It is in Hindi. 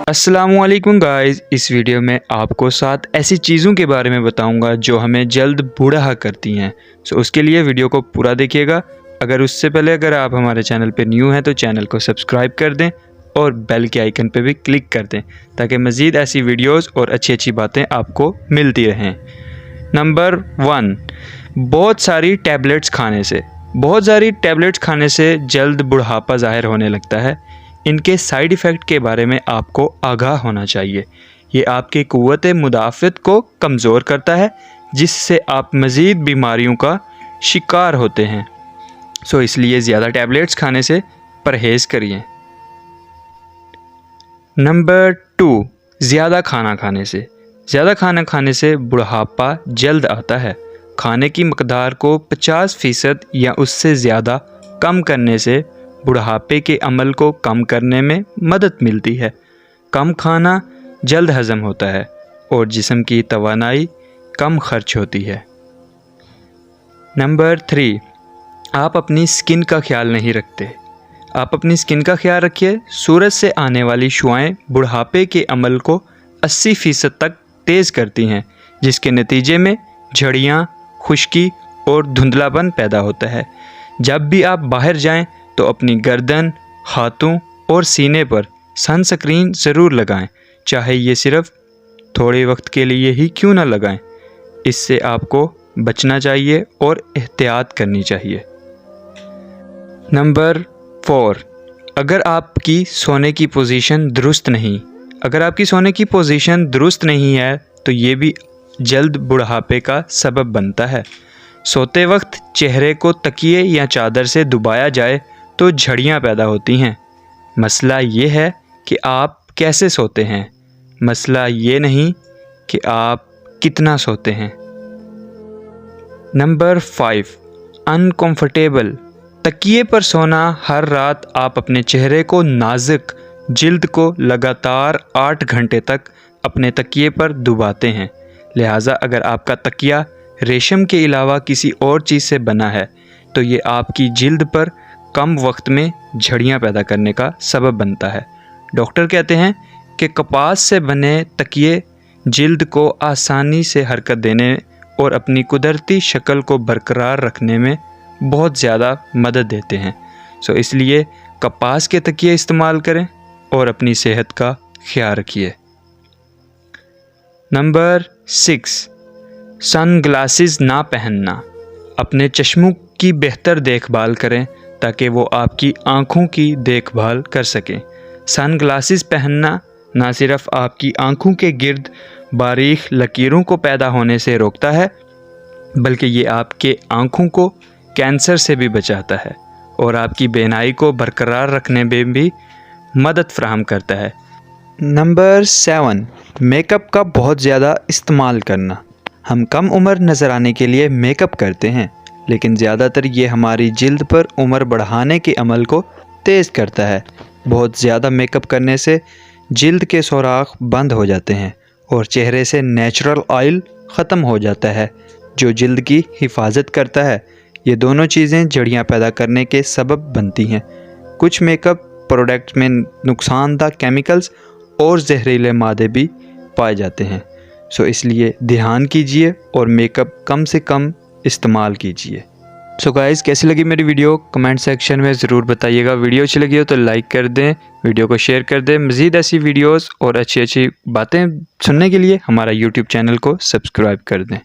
अस्सलामुअलैकुम गाइस, इस वीडियो में आपको 7 ऐसी चीज़ों के बारे में बताऊंगा जो हमें जल्द बूढ़ा करती हैं। सो उसके लिए वीडियो को पूरा देखिएगा। अगर आप हमारे चैनल पे न्यू हैं तो चैनल को सब्सक्राइब कर दें और बेल के आइकन पे भी क्लिक कर दें ताकि मज़ीद ऐसी वीडियोस और अच्छी अच्छी बातें आपको मिलती रहें। नंबर 1, बहुत सारी टैबलेट्स खाने से जल्द बुढ़ापा ज़ाहिर होने लगता है। इनके साइड इफ़ेक्ट के बारे में आपको आगाह होना चाहिए। ये आपकी क़ुव्वत मुदाफ़त को कमज़ोर करता है जिससे आप मज़ीद बीमारियों का शिकार होते हैं। सो इसलिए ज़्यादा टैबलेट्स खाने से परहेज़ करिए। नंबर 2, ज़्यादा खाना खाने से बुढ़ापा जल्द आता है। खाने की मकदार को 50% या उससे ज़्यादा कम करने से बुढ़ापे के अमल को कम करने में मदद मिलती है। कम खाना जल्द हज़म होता है और जिस्म की तवानाई कम खर्च होती है। नंबर 3, आप अपनी स्किन का ख्याल नहीं रखते। आप अपनी स्किन का ख्याल रखिए। सूरज से आने वाली शुआएं बुढ़ापे के अमल को 80% तक तेज़ करती हैं, जिसके नतीजे में झड़ियाँ, खुश्की और धुंधलापन पैदा होता है। जब भी आप बाहर जाएं तो अपनी गर्दन, हाथों और सीने पर सनस्क्रीन ज़रूर लगाएं, चाहे ये सिर्फ़ थोड़े वक्त के लिए ही क्यों ना लगाएं। इससे आपको बचना चाहिए और एहतियात करनी चाहिए। नंबर 4, अगर आपकी सोने की पोजीशन दुरुस्त नहीं है तो ये भी जल्द बुढ़ापे का सबब बनता है। सोते वक्त चेहरे को तकिए या चादर से दबाया जाए तो झड़ियाँ पैदा होती हैं। मसला ये है कि आप कैसे सोते हैं, मसला ये नहीं कि आप कितना सोते हैं। Number 5, uncomfortable. तकिए पर सोना। हर रात आप अपने चेहरे को नाजुक जिल्द को लगातार 8 घंटे तक अपने तकिए पर दबाते हैं। लिहाजा अगर आपका तकिया रेशम के अलावा किसी और चीज़ से बना है तो ये आपकी जिल्द पर कम वक्त में झड़ियाँ पैदा करने का सबब बनता है। डॉक्टर कहते हैं कि कपास से बने तकिए जिल्द को आसानी से हरकत देने और अपनी कुदरती शक्ल को बरकरार रखने में बहुत ज़्यादा मदद देते हैं। सो इसलिए कपास के तकिए इस्तेमाल करें और अपनी सेहत का ख्याल रखिए। नंबर 6, सनग्लासेस ना पहनना। अपने चश्मों की बेहतर देखभाल करें ताकि वो आपकी आँखों की देखभाल कर सकें। सनग्लासेस पहनना ना सिर्फ आपकी आँखों के गिर्द बारीक लकीरों को पैदा होने से रोकता है, बल्कि ये आपके आँखों को कैंसर से भी बचाता है और आपकी बीनाई को बरकरार रखने में भी मदद फ़राहम करता है। नंबर 7, मेकअप का बहुत ज़्यादा इस्तेमाल करना। हम कम उम्र नज़र आने के लिए मेकअप करते हैं, लेकिन ज़्यादातर ये हमारी जिल्द पर उम्र बढ़ाने के अमल को तेज़ करता है। बहुत ज़्यादा मेकअप करने से जिल्द के सुराख बंद हो जाते हैं और चेहरे से नेचुरल ऑयल ख़त्म हो जाता है जो जिल्द की हिफाजत करता है। ये दोनों चीज़ें झड़ियाँ पैदा करने के सबब बनती हैं। कुछ मेकअप प्रोडक्ट्स में नुकसानदा केमिकल्स और जहरीले मादे भी पाए जाते हैं। सो इसलिए ध्यान कीजिए और मेकअप कम से कम इस्तेमाल कीजिए। सो गाइस, कैसी लगी मेरी वीडियो कमेंट सेक्शन में ज़रूर बताइएगा। वीडियो अच्छी लगी हो तो लाइक कर दें, वीडियो को शेयर कर दें। मज़ीद ऐसी वीडियोस और अच्छी अच्छी बातें सुनने के लिए हमारा यूट्यूब चैनल को सब्सक्राइब कर दें।